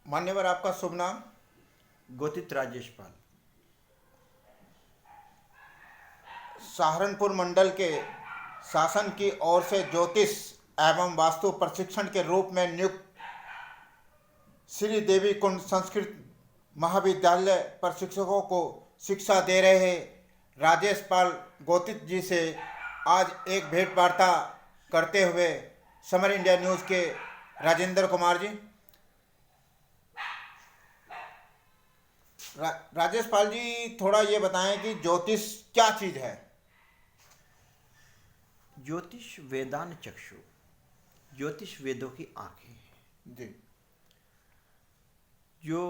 मान्यवर, आपका शुभ नाम? गोतित राजेश पाल। सहारनपुर मंडल के शासन की ओर से ज्योतिष एवं वास्तु प्रशिक्षण के रूप में नियुक्त श्री देवी कुंड संस्कृत महाविद्यालय प्रशिक्षकों को शिक्षा दे रहे राजेश पाल गोतित जी से आज एक भेंट वार्ता करते हुए समर इंडिया न्यूज़ के राजेंद्र कुमार जी। राजेश पाल जी, थोड़ा ये बताएं कि ज्योतिष क्या चीज़ है? ज्योतिष वेदान चक्षु, ज्योतिष वेदों की आंखें हैं। जी। जो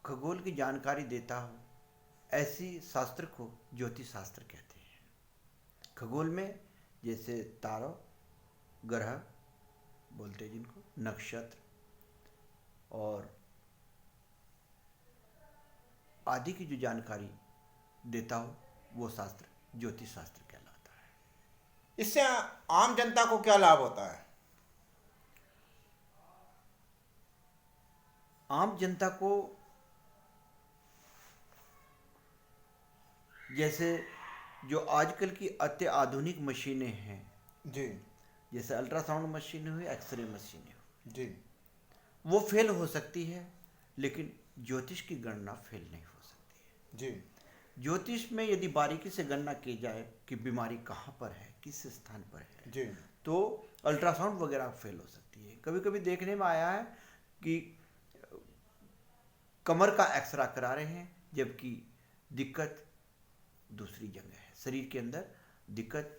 खगोल की जानकारी देता हो ऐसी शास्त्र को ज्योतिष शास्त्र कहते हैं। खगोल में जैसे तारों, ग्रह बोलते हैं जिनको, नक्षत्र और आदि की जो जानकारी देता हो वो शास्त्र ज्योतिष शास्त्र कहलाता है। इससे आम जनता को क्या लाभ होता है? आम जनता को जैसे जो आजकल की अत्याधुनिक मशीनें हैं, जी। जैसे अल्ट्रासाउंड मशीन हुई, एक्सरे मशीनें हुई, जी। वो फेल हो सकती है, लेकिन ज्योतिष की गणना फेल नहीं हो सकती है। जी। ज्योतिष में यदि बारीकी से गणना की जाए कि बीमारी कहाँ पर है, किस स्थान पर है, जी। तो अल्ट्रासाउंड वगैरह फेल हो सकती है। कभी कभी देखने में आया है कि कमर का एक्सरा करा रहे हैं जबकि दिक्कत दूसरी जगह है, शरीर के अंदर दिक्कत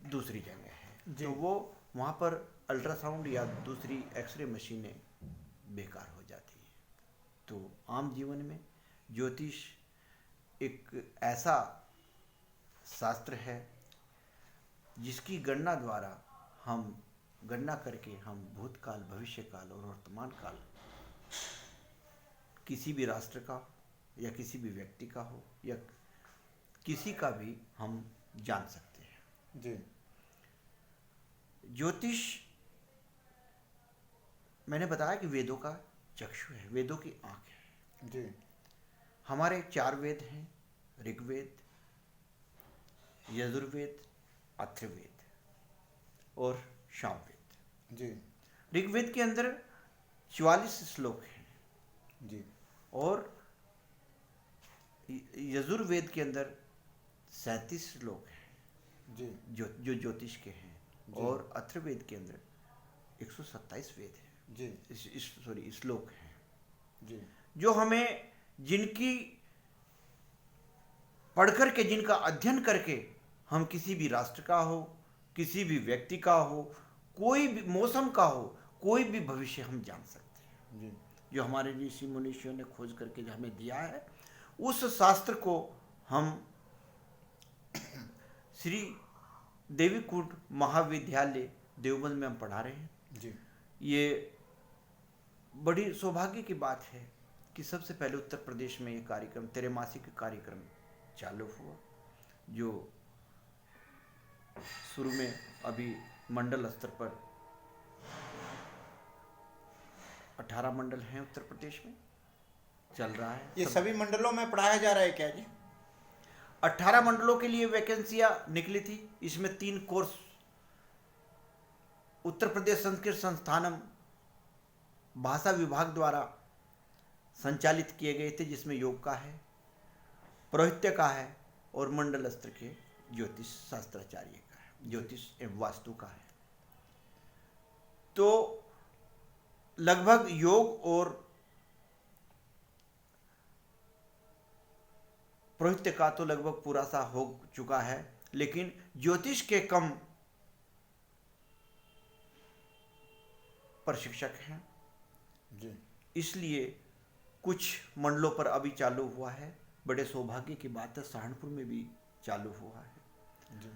दूसरी जगह है, तो वो वहाँ पर अल्ट्रासाउंड या दूसरी एक्सरे मशीनें बेकार हो जाती है। तो आम जीवन में ज्योतिष एक ऐसा शास्त्र है जिसकी गणना द्वारा हम गणना करके हम भूतकाल, भविष्य काल और वर्तमान काल किसी भी राष्ट्र का या किसी भी व्यक्ति का हो या किसी का भी हम जान सकते हैं। जी। ज्योतिष मैंने बताया कि वेदों का चक्षु है, वेदों की आंख है। जी। हमारे 4 वेद हैं, ऋग्वेद, यजुर्वेद, अथर्ववेद और सामवेद। जी। ऋग्वेद के अंदर 44 श्लोक हैं। जी। और यजुर्वेद के अंदर 37 श्लोक हैं जी। जो ज्योतिष के हैं। और अथर्ववेद के अंदर 127 वेद हैं। जी। सॉरी श्लोक हैं। जी। जो हमें जिनकी पढ़ करके, जिनका अध्ययन करके हम किसी भी राष्ट्र का हो, किसी भी व्यक्ति का हो, कोई भी मौसम का हो, कोई भी भविष्य हम जान सकते हैं। जी। जो हमारे ऋषि मुनिषियों ने खोज करके जो हमें दिया है, उस शास्त्र को हम श्री देवी कुंड महाविद्यालय देवबंद में हम पढ़ा रहे हैं। जी। ये बड़ी सौभाग्य की बात है कि सबसे पहले उत्तर प्रदेश में ये कार्यक्रम, त्रैमासिक कार्यक्रम चालू हुआ, जो शुरू में अभी मंडल स्तर पर 18 मंडल हैं उत्तर प्रदेश में, चल रहा है। ये सभी मंडलों में पढ़ाया जा रहा है क्या जी? 18 मंडलों के लिए वैकेंसियां निकली थी। इसमें 3 कोर्स उत्तर प्रदेश संस्कृत संस्थानम भाषा विभाग द्वारा संचालित किए गए थे, जिसमें योग का है, पौरोहित्य का है और मंडल स्तर के ज्योतिष शास्त्राचार्य का है, ज्योतिष एवं वास्तु का है। तो लगभग योग और पौरोहित्य का तो लगभग पूरा सा हो चुका है, लेकिन ज्योतिष के कम प्रशिक्षक हैं। जी। इसलिए कुछ मंडलों पर अभी चालू हुआ है। बड़े सौभाग्य की बात है, सहारनपुर में भी चालू हुआ है। जी।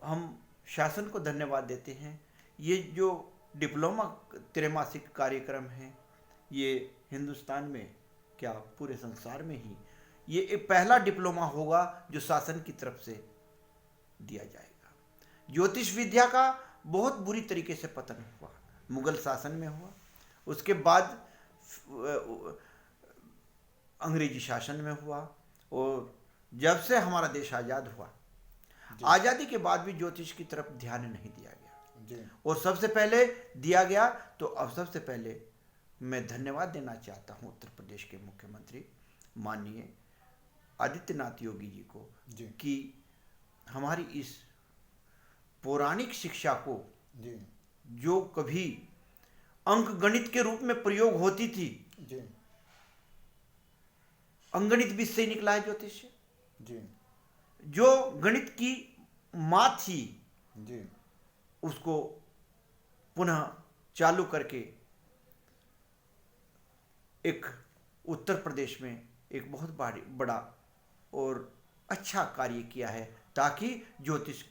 हम शासन को धन्यवाद देते हैं। ये जो डिप्लोमा त्रैमासिक कार्यक्रम है, ये हिंदुस्तान में क्या पूरे संसार में ही ये एक पहला डिप्लोमा होगा जो शासन की तरफ से दिया जाएगा। ज्योतिष विद्या का बहुत बुरी तरीके से पतन हुआ, मुगल शासन में हुआ, उसके बाद अंग्रेजी शासन में हुआ, और जब से हमारा देश आज़ाद हुआ, आज़ादी के बाद भी ज्योतिष की तरफ ध्यान नहीं दिया गया। जी और सबसे पहले दिया गया, तो अब सबसे पहले मैं धन्यवाद देना चाहता हूँ उत्तर प्रदेश के मुख्यमंत्री माननीय आदित्यनाथ योगी जी को, जी कि हमारी इस पौराणिक शिक्षा को, जी जो कभी अंक गणित के रूप में प्रयोग होती थी, जी अंगणित बीज से ही निकला है ज्योतिष, जी जो गणित की माँ थी जी उसको पुनः चालू करके एक उत्तर प्रदेश में एक बहुत बड़ा और अच्छा कार्य किया है, ताकि ज्योतिष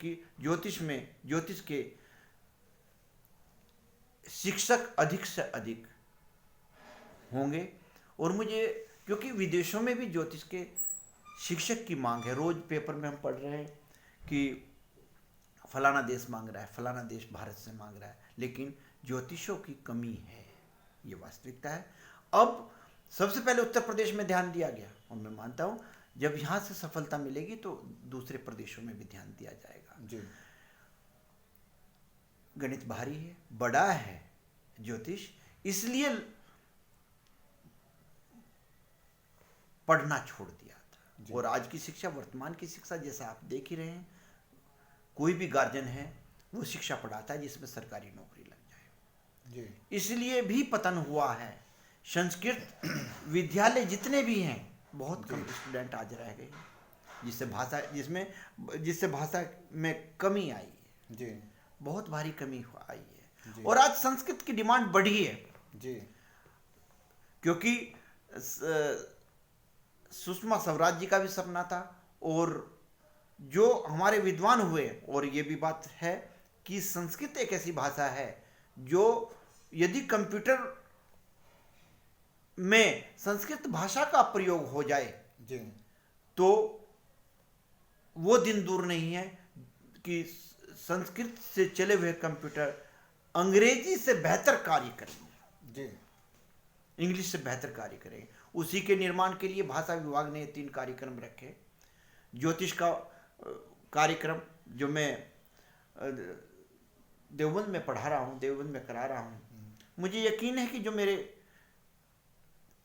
के शिक्षक अधिक से अधिक होंगे। और मुझे, क्योंकि विदेशों में भी ज्योतिष के शिक्षक की मांग है, रोज पेपर में हम पढ़ रहे हैं कि फलाना देश मांग रहा है, फलाना देश भारत से मांग रहा है, लेकिन ज्योतिषों की कमी है, ये वास्तविकता है। अब सबसे पहले उत्तर प्रदेश में ध्यान दिया गया, और मैं मानता हूँ जब यहाँ से सफलता मिलेगी तो दूसरे प्रदेशों में भी ध्यान दिया जाएगा। जी गणित भारी है, बड़ा है ज्योतिष, इसलिए पढ़ना छोड़ दिया था। और आज की शिक्षा, वर्तमान की शिक्षा, जैसा आप देख ही रहे हैं, कोई भी गार्जियन है वो शिक्षा पढ़ाता है जिसमें सरकारी नौकरी लग जाए। जी इसलिए भी पतन हुआ है। संस्कृत विद्यालय जितने भी हैं, बहुत कम स्टूडेंट आज रह गए, जिससे भाषा में कमी आई है, जी बहुत भारी कमी आई है। जी। और आज संस्कृत की डिमांड बढ़ी है, जी क्योंकि सुषमा स्वराज जी का भी सपना था, और जो हमारे विद्वान हुए, और ये भी बात है कि संस्कृत एक ऐसी भाषा है जो यदि कंप्यूटर में संस्कृत भाषा का प्रयोग हो जाए जी तो वो दिन दूर नहीं है कि संस्कृत से चले हुए कंप्यूटर अंग्रेजी से बेहतर कार्य करेंगे, जी इंग्लिश से बेहतर कार्य करेंगे। उसी के निर्माण के लिए भाषा विभाग ने 3 कार्यक्रम रखे। ज्योतिष का कार्यक्रम जो मैं देवबंद में पढ़ा रहा हूँ, देवबंद में करा रहा हूँ, मुझे यकीन है कि जो मेरे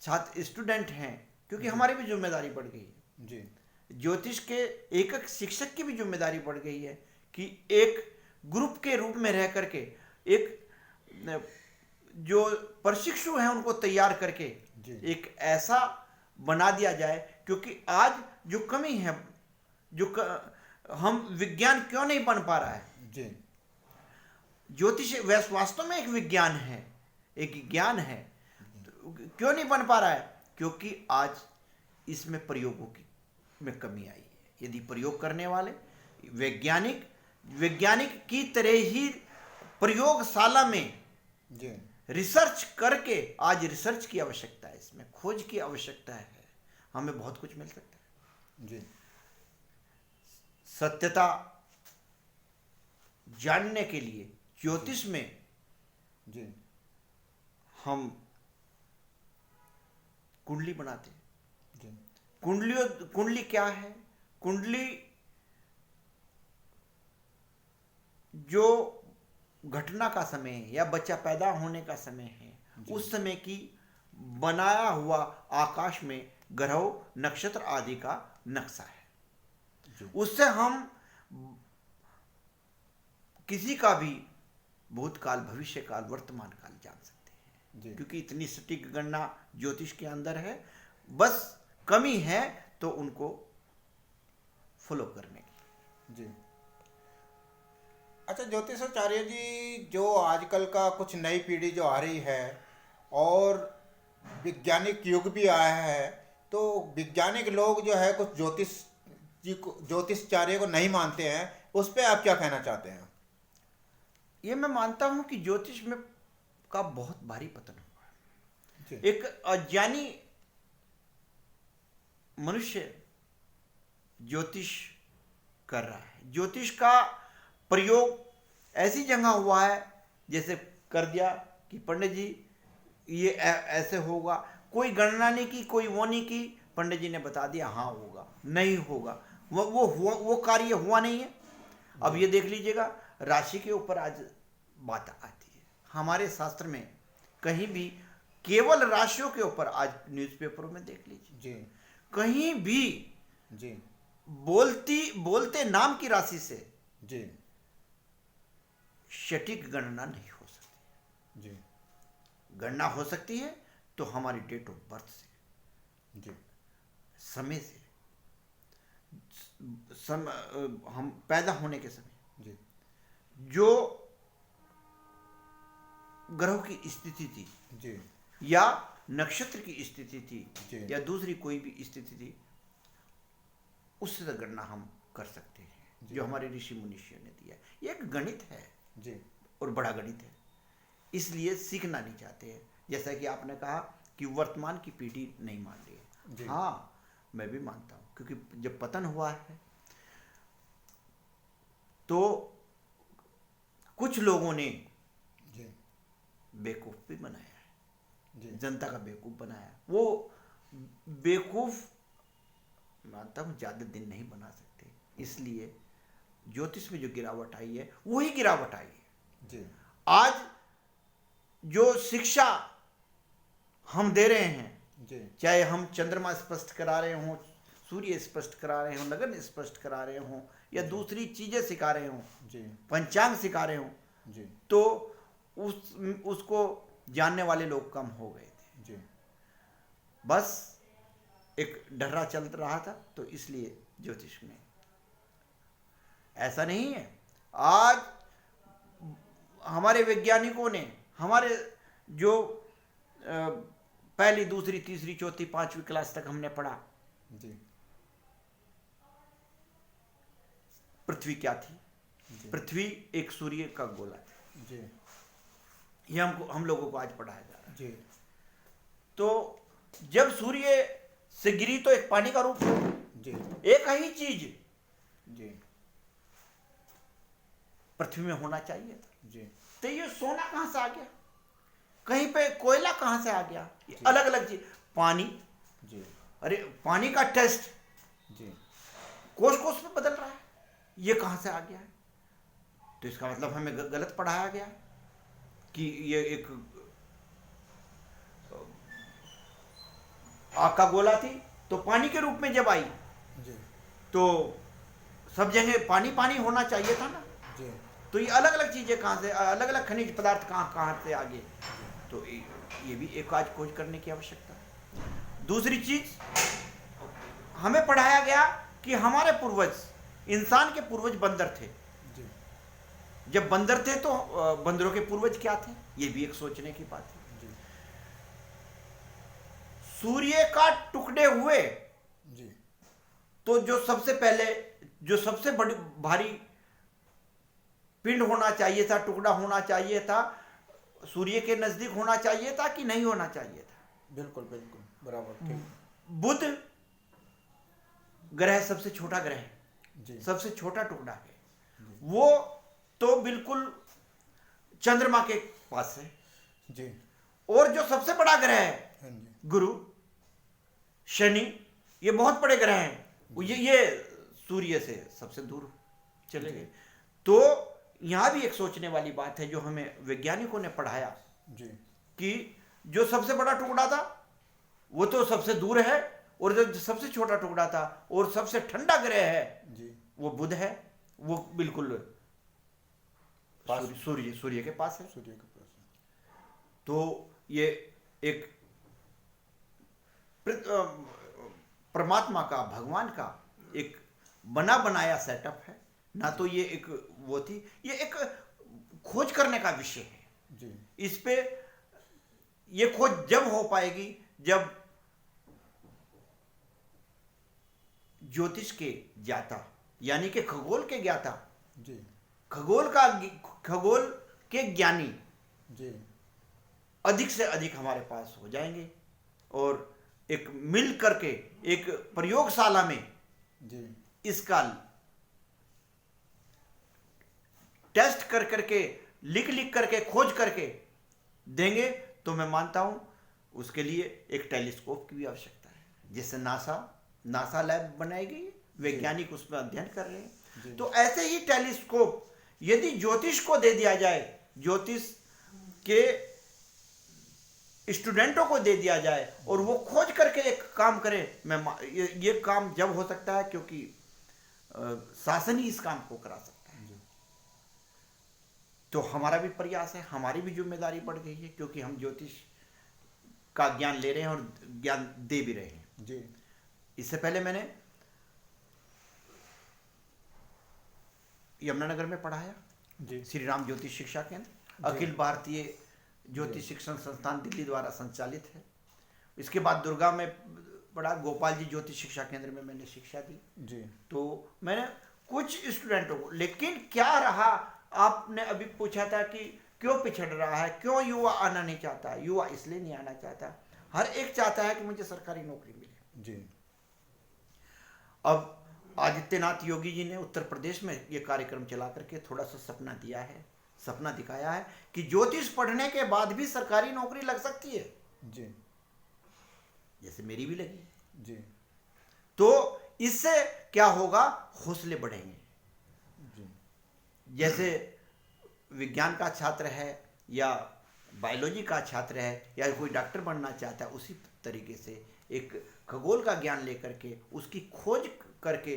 छात्र स्टूडेंट हैं, क्योंकि हमारी भी जिम्मेदारी बढ़ गई है, जी ज्योतिष के एक शिक्षक की भी जिम्मेदारी बढ़ गई है कि एक ग्रुप के रूप में रह करके एक जो प्रशिक्षु हैं उनको तैयार करके जी। एक ऐसा बना दिया जाए। क्योंकि आज जो कमी है, हम विज्ञान क्यों नहीं बन पा रहा है, जी ज्योतिष वास्तव में एक विज्ञान है, एक ज्ञान है, क्यों नहीं बन पा रहा है? क्योंकि आज इसमें प्रयोगों की में कमी आई है। यदि प्रयोग करने वाले वैज्ञानिक की तरह ही प्रयोगशाला में जी रिसर्च करके, आज रिसर्च की आवश्यकता है, इसमें खोज की आवश्यकता है, हमें बहुत कुछ मिल सकता है। जी सत्यता जानने के लिए ज्योतिष में जी हम कुंडली बनाते हैं। जी कुंडली क्या है? कुंडली जो घटना का समय है या बच्चा पैदा होने का समय है, उस समय की बनाया हुआ आकाश में ग्रहों, नक्षत्र आदि का नक्शा है। उससे हम किसी का भी भूतकाल, भविष्य काल, वर्तमान काल जान सकते हैं, क्योंकि इतनी सटीक गणना ज्योतिष के अंदर है। बस कमी है तो उनको फॉलो करने की। जी अच्छा ज्योतिषाचार्य जी, जो आजकल का कुछ नई पीढ़ी जो आ रही है और वैज्ञानिक युग भी आया है, तो वैज्ञानिक लोग जो है कुछ ज्योतिषाचार्य को नहीं मानते हैं, उस पर आप क्या कहना चाहते हैं? ये मैं मानता हूं कि ज्योतिष में का बहुत भारी पतन हुआ है। एक अज्ञानी मनुष्य ज्योतिष कर रहा है। ज्योतिष का प्रयोग ऐसी जगह हुआ है, जैसे कर दिया कि पंडित जी ये ऐसे होगा, कोई गणना नहीं की, कोई वो नहीं की, पंडित जी ने बता दिया हाँ होगा, नहीं होगा, वो कार्य हुआ नहीं है। अब ये देख लीजिएगा, राशि के ऊपर आज बात आती है हमारे शास्त्र में, कहीं भी केवल राशियों के ऊपर, आज न्यूज़पेपरों में देख लीजिए जी कहीं भी जी बोलते नाम की राशि से जी सटीक गणना नहीं हो सकती। जी गणना हो सकती है तो हमारी डेट ऑफ बर्थ से, जी समय से, हम पैदा होने के समय जी जो ग्रहों की स्थिति थी जी या नक्षत्र की स्थिति थी जी। या दूसरी कोई भी स्थिति थी, उससे गणना हम कर सकते हैं, जी। जो हमारे ऋषि मुनिषियों ने दिया। ये एक गणित है जी और बड़ा गणित है, इसलिए सीखना नहीं चाहते हैं। जैसा कि आपने कहा कि वर्तमान की पीढ़ी नहीं मान रही जी। है, हाँ मैं भी मानता हूँ, क्योंकि जब पतन हुआ है तो कुछ लोगों ने जी बेवकूफ भी बनाया है, जी जनता का बेवकूफ बनाया। वो बेवकूफ मानता हूँ ज्यादा दिन नहीं बना सकते, इसलिए ज्योतिष में जो गिरावट आई है वही गिरावट आई है। जी आज जो शिक्षा हम दे रहे हैं, जी चाहे हम चंद्रमा स्पष्ट करा रहे हों, सूर्य स्पष्ट करा रहे हों, लगन स्पष्ट करा रहे हों, या दूसरी चीजें सिखा रहे हों, जी पंचांग सिखा रहे हों, जी तो उसको जानने वाले लोग कम हो गए थे। जी बस एक डर्रा चल रहा था, तो इसलिए ज्योतिष में ऐसा नहीं है। आज हमारे वैज्ञानिकों ने, हमारे जो पहली दूसरी तीसरी चौथी पांचवी क्लास तक हमने पढ़ा, जी पृथ्वी क्या थी, जी पृथ्वी एक सूर्य का गोला था, जी ये हम लोगों को आज पढ़ाया जा रहा है। जी तो जब सूर्य से गिरी तो एक पानी का रूप था, जी एक ही चीज जी पृथ्वी में होना चाहिए था। जी तो ये सोना कहां से आ गया, कहीं पे कोयला कहां से आ गया, ये जी। अलग अलग चीज। पानी, जी अरे पानी का टेस्ट जी कोस कोस में बदल रहा है, ये कहां से आ गया है? तो इसका मतलब हमें गलत पढ़ाया गया है कि ये एक आग का गोला थी, तो पानी के रूप में जब आई जी तो सब जगह पानी पानी होना चाहिए था ना। जी तो ये अलग अलग चीजें कहां से, अलग अलग खनिज पदार्थ कहां कहां से आ गए, तो ये भी एक आज खोज करने की आवश्यकता है। दूसरी चीज, हमें पढ़ाया गया कि हमारे पूर्वज, इंसान के पूर्वज बंदर थे। जी जब बंदर थे तो बंदरों के पूर्वज क्या थे, ये भी एक सोचने की बात है। जी सूर्य का टुकड़े हुए जी तो जो सबसे पहले, जो सबसे बड़ी भारी पिंड होना चाहिए था, टुकड़ा होना चाहिए था, सूर्य के नजदीक होना चाहिए था कि नहीं होना चाहिए था? बिल्कुल बिल्कुल बराबर ठीक। बुध ग्रह सबसे छोटा ग्रह है, जी सबसे छोटा टुकड़ा है, वो तो बिल्कुल चंद्रमा के पास है। जी और जो सबसे बड़ा ग्रह है हाँ जी गुरु, शनि, ये बहुत बड़े ग्रह हैं, ये सूर्य से सबसे दूर चले गए। तो यहां भी एक सोचने वाली बात है जो हमें वैज्ञानिकों ने पढ़ाया जी कि जो सबसे बड़ा टुकड़ा था वो तो सबसे दूर है, और जो सबसे छोटा टुकड़ा था और सबसे ठंडा ग्रह है जी वो बुध है, वो बिल्कुल पास। सूर्य के पास है। सूर्य के पास है। तो ये एक परमात्मा का, भगवान का एक बना बनाया सेटअप है ना। तो ये एक वो थी, ये एक खोज करने का विषय है। जी इस पे ये खोज जब हो पाएगी जब ज्योतिष के ज्ञाता, यानी कि खगोल के ज्ञाता, जी खगोल के ज्ञानी जी अधिक से अधिक हमारे पास हो जाएंगे, और एक मिल करके एक प्रयोगशाला में जी इसका टेस्ट कर करके, लिख लिख करके, खोज करके देंगे, तो मैं मानता हूँ उसके लिए एक टेलीस्कोप की भी आवश्यकता है, जैसे नासा लैब बनाई गई है, वैज्ञानिक उसमें अध्ययन कर रहे हैं। तो ऐसे ही टेलीस्कोप यदि ज्योतिष को दे दिया जाए, ज्योतिष के स्टूडेंटों को दे दिया जाए और वो खोज करके एक काम करे, ये काम जब हो सकता है क्योंकि शासन ही इस काम को करा सकता है। तो हमारा भी प्रयास है, हमारी भी जिम्मेदारी बढ़ गई है, क्योंकि हम ज्योतिष का ज्ञान ले रहे हैं और ज्ञान दे भी रहे हैं जी। इससे पहले मैंने यमुनानगर में पढ़ाया जी। श्री राम ज्योतिष शिक्षा केंद्र, अखिल भारतीय ज्योतिष शिक्षण संस्थान दिल्ली द्वारा संचालित है। इसके बाद दुर्गा में पढ़ा, गोपाल जी ज्योतिष शिक्षा केंद्र में मैंने शिक्षा दी जी। तो मैंने कुछ स्टूडेंटों को, लेकिन क्या रहा, आपने अभी पूछा था कि क्यों पिछड़ रहा है, क्यों युवा आना नहीं चाहता। युवा इसलिए नहीं आना चाहता, हर एक चाहता है कि मुझे सरकारी नौकरी मिले। जी। अब आदित्यनाथ योगी जी ने उत्तर प्रदेश में ये कार्यक्रम चला करके थोड़ा सा सपना दिया है, सपना दिखाया है कि ज्योतिष पढ़ने के बाद भी सरकारी नौकरी लग सकती है। जी। जैसे मेरी भी लगी। जी। तो इससे क्या होगा, हौसले बढ़ेंगे। जी। जैसे विज्ञान का छात्र है या बायोलॉजी का छात्र है या कोई डॉक्टर बनना चाहता है, उसी तरीके से एक खगोल का ज्ञान लेकर के उसकी खोज करके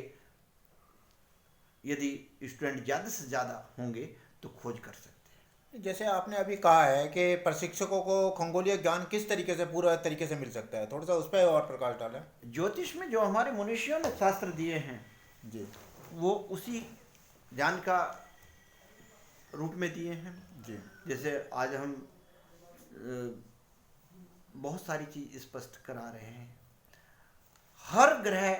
यदि स्टूडेंट ज़्यादा से ज़्यादा होंगे तो खोज कर सकते हैं। जैसे आपने अभी कहा है कि प्रशिक्षकों को खगोलीय ज्ञान किस तरीके से, पूरा तरीके से मिल सकता है, थोड़ा सा उस पर और प्रकाश डालें। ज्योतिष में जो हमारे मनुष्यों ने शास्त्र दिए हैं जी। वो उसी ज्ञान का रूप में दिए हैं। जी। जैसे आज हम बहुत सारी चीज स्पष्ट करा रहे हैं। हर ग्रह,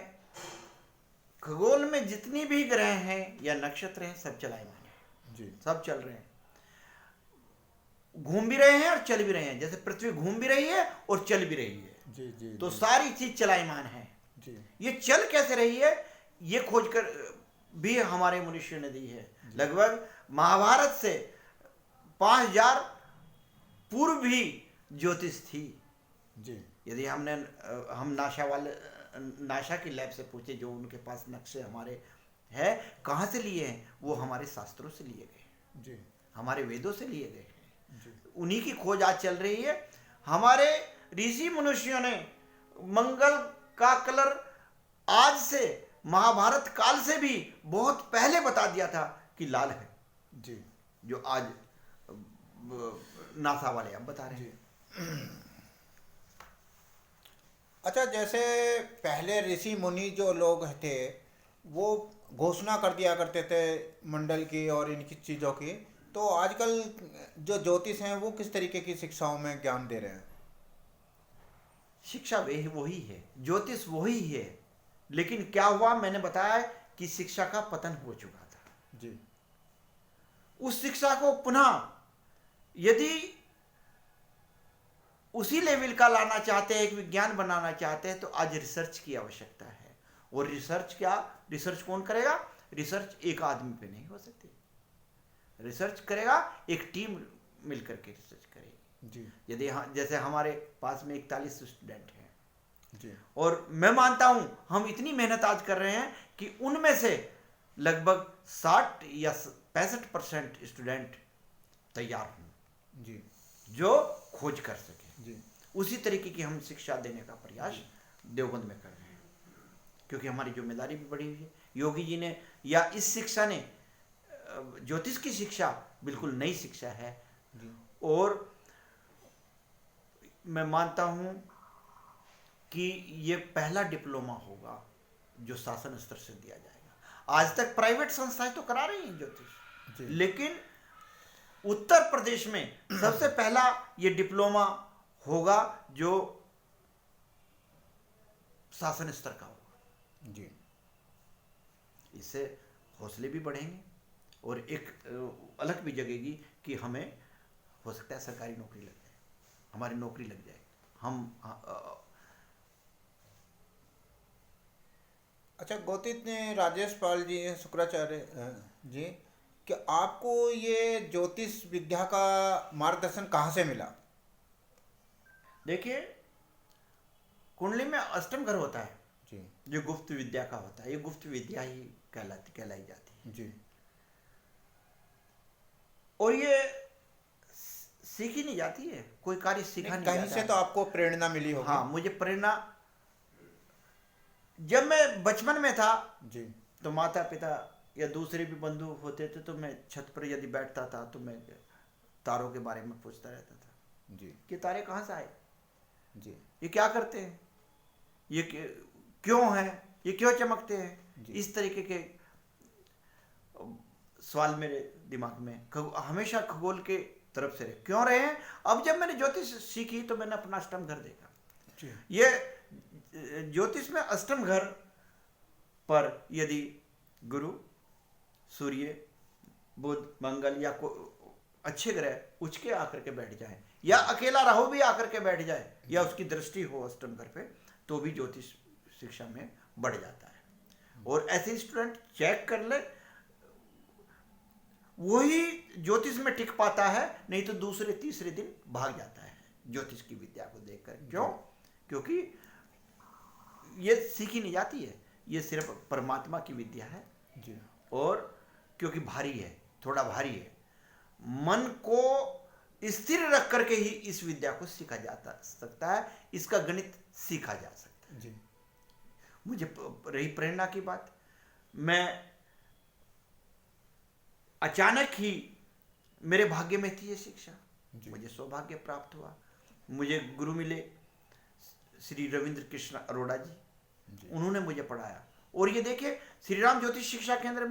खगोल में जितनी भी ग्रह हैं या नक्षत्र हैं, सब चलायमान हैं। जी। सब चल रहे हैं, घूम भी रहे हैं और चल भी रहे हैं। जैसे पृथ्वी घूम भी रही है और चल भी रही है। जी। जी। तो जी। सारी चीज चलायमान है। जी। ये चल कैसे रही है, ये खोज कर भी हमारे मनुष्य ने दी है। लगभग महाभारत से 5000 पूर्व भी ज्योतिष थी। जी। यदि हम नासा की लैब से पूछे, जो उनके पास नक्शे हमारे हैं, कहाँ से लिए हैं, वो हमारे शास्त्रों से लिए गए, जी। हमारे वेदों से लिए गए हैं। जी। उन्हीं की खोज आज चल रही है। हमारे ऋषि मनुष्यों ने मंगल का कलर आज से, महाभारत काल से भी बहुत पहले बता दिया था कि लाल है। जी। जो आज नासा वाले अब बता रहे हैं। अच्छा, जैसे पहले ऋषि मुनि जो लोग थे वो घोषणा कर दिया करते थे मंडल की और इनकी चीज़ों की, तो आजकल जो ज्योतिष हैं वो किस तरीके की शिक्षाओं में ज्ञान दे रहे हैं? शिक्षा वही है, ज्योतिष वही है, लेकिन क्या हुआ, मैंने बताया कि शिक्षा का पतन हो चुका था। जी। उस शिक्षा को पुनः यदि उसी लेवल का लाना चाहते हैं, एक विज्ञान बनाना चाहते हैं, तो आज रिसर्च की आवश्यकता है। और रिसर्च कौन करेगा? रिसर्च एक आदमी पे नहीं हो सकती। रिसर्च करेगा एक टीम मिलकर के रिसर्च करेगी। जी। यदि जैसे हमारे पास में 41 स्टूडेंट हैं जी। और मैं मानता हूं हम इतनी मेहनत आज कर रहे हैं कि उनमें से लगभग 60 या 65% स्टूडेंट तैयार हों जी। जो खोज कर सके। जी। उसी तरीके की हम शिक्षा देने का प्रयास देवबंद में कर रहे हैं, क्योंकि हमारी जिम्मेदारी भी बढ़ी हुई है। योगी जी ने या इस शिक्षा ने, ज्योतिष की शिक्षा बिल्कुल नई शिक्षा है। जी। और मैं मानता हूं कि ये पहला डिप्लोमा होगा जो शासन स्तर से दिया जाएगा। आज तक प्राइवेट संस्थाएं तो करा रही हैं ज्योतिष, लेकिन उत्तर प्रदेश में सबसे पहला ये डिप्लोमा होगा जो शासन स्तर का होगा। जी। इससे हौसले भी बढ़ेंगे और एक अलग भी जगेगी कि हमें हो सकता है सरकारी नौकरी लग जाए, हमारी नौकरी लग जाए। अच्छा, गौतित ने राजेश पाल जी, शुक्राचार्य जी, कि आपको ये ज्योतिष विद्या का मार्गदर्शन कहाँ से मिला? देखिए, कुंडली में अष्टम घर होता है जी जो गुप्त विद्या का होता है, ये गुप्त विद्या ही कहलाई जाती है। जी और ये सीखी नहीं जाती है, कोई कार्य सीखा नहीं कहीं जाता से है। तो आपको प्रेरणा मिली होगी। हाँ, मुझे प्रेरणा, जब मैं बचपन में था जी तो माता पिता या दूसरे भी बंधु होते थे, तो मैं छत पर यदि बैठता था तो मैं तारों के बारे में पूछता रहता था जी कि तारे कहाँ से आए, जी ये क्या करते हैं, ये क्यों है, ये क्यों चमकते हैं। जी। इस तरीके के सवाल मेरे दिमाग में हमेशा खगोल के तरफ से रहे, क्यों रहे हैं। अब जब मैंने ज्योतिष सीखी तो मैंने अपना अष्टम घर देखा। जी ये ज्योतिष में अष्टम घर पर यदि गुरु, सूर्य, बुध, मंगल या अच्छे ग्रह उच के आकर के बैठ जाए, या अकेला राहु भी आकर के बैठ जाए, या उसकी दृष्टि हो अष्टम घर पे, तो भी ज्योतिष शिक्षा में बढ़ जाता है। और ऐसे स्टूडेंट चेक कर ले, वही ज्योतिष में टिक पाता है, नहीं तो दूसरे तीसरे दिन भाग जाता है ज्योतिष की विद्या को देखकर। क्यों? क्योंकि ये सीखी नहीं जाती है, ये सिर्फ परमात्मा की विद्या है। जी और क्योंकि भारी है, थोड़ा भारी है, मन को स्थिर रख करके ही इस विद्या को सीखा जा सकता है, इसका गणित सीखा जा सकता है। जी मुझे रही प्रेरणा की बात, मैं अचानक ही, मेरे भाग्य में थी ये शिक्षा, मुझे सौभाग्य प्राप्त हुआ। मुझे गुरु मिले श्री रविंद्र कृष्ण अरोड़ा जी, उन्होंने मुझे पढ़ाया। और ये देखिए, श्री राम ज्योतिष शिक्षा केंद्र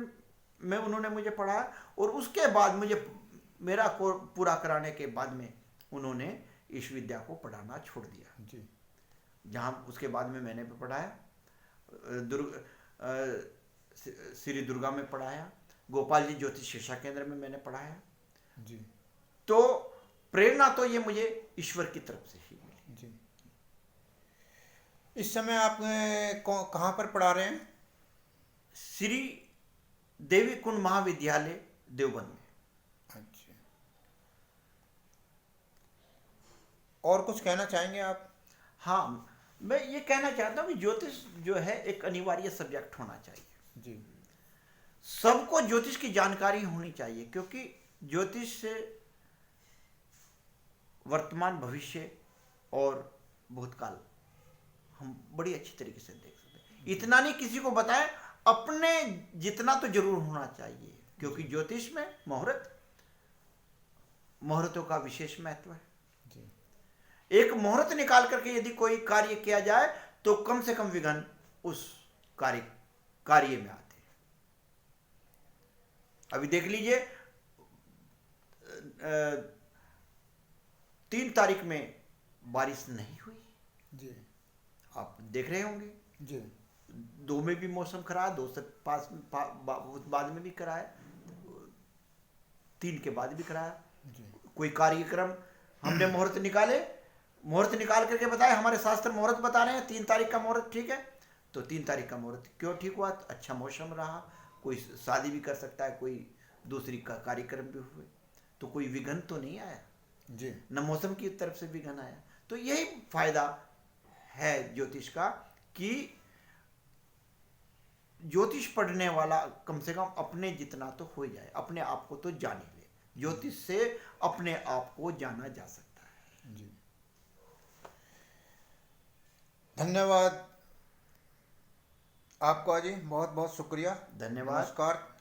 में उन्होंने मुझे पढ़ाया, और उसके बाद मुझे मेरा कोर्स पूरा कराने के बाद में उन्होंने इस विद्या को पढ़ाना छोड़ दिया जी। जहाँ उसके बाद में मैंने भी पढ़ाया, श्री दुर्गा में पढ़ाया, गोपाल जी ज्योतिष शिक्षा केंद्र में मैंने पढ़ाया जी। तो प्रेरणा तो ये मुझे ईश्वर की तरफ से ही मिली जी। इस समय आप कहाँ पर पढ़ा रहे हैं? श्री देवी कुंड महाविद्यालय देवबंद में। अच्छा, और कुछ कहना चाहेंगे आप? हाँ, मैं ये कहना चाहता हूँ कि ज्योतिष जो है एक अनिवार्य सब्जेक्ट होना चाहिए जी। सबको ज्योतिष की जानकारी होनी चाहिए, क्योंकि ज्योतिष से वर्तमान, भविष्य और भूतकाल हम बड़ी अच्छी तरीके से देख सकते हैं। इतना नहीं किसी को बताएं, अपने जितना तो जरूर होना चाहिए, क्योंकि ज्योतिष में मुहूर्तों का विशेष महत्व है जी। एक मुहूर्त निकाल करके यदि कोई कार्य किया जाए तो कम से कम विघ्न उस कार्य में आते हैं। अभी देख लीजिए, 3 तारीख में बारिश नहीं हुई, जी। आप देख रहे होंगे। जी। 2 में भी मौसम खराब, 2 से 5 बाद में भी कराया, 3 के बाद भी कराया। कोई कार्यक्रम हमने मुहूर्त निकाल करके बताया, हमारे शास्त्र मुहूर्त बता रहे हैं 3 तारीख का मुहूर्त ठीक है, तो 3 तारीख का मुहूर्त क्यों ठीक हुआ? अच्छा मौसम रहा, कोई शादी भी कर सकता है, कोई दूसरी का कार्यक्रम भी हुए, तो कोई विघ्न तो नहीं आया जी। न मौसम की तरफ से विघ्न आया। तो यही फायदा है ज्योतिष का कि ज्योतिष पढ़ने वाला कम से कम अपने जितना तो हो जाए, अपने आप को तो जान ही ले। ज्योतिष से अपने आप को जाना जा सकता है। जी। धन्यवाद आपका जी, बहुत बहुत शुक्रिया। धन्यवाद। नमस्कार।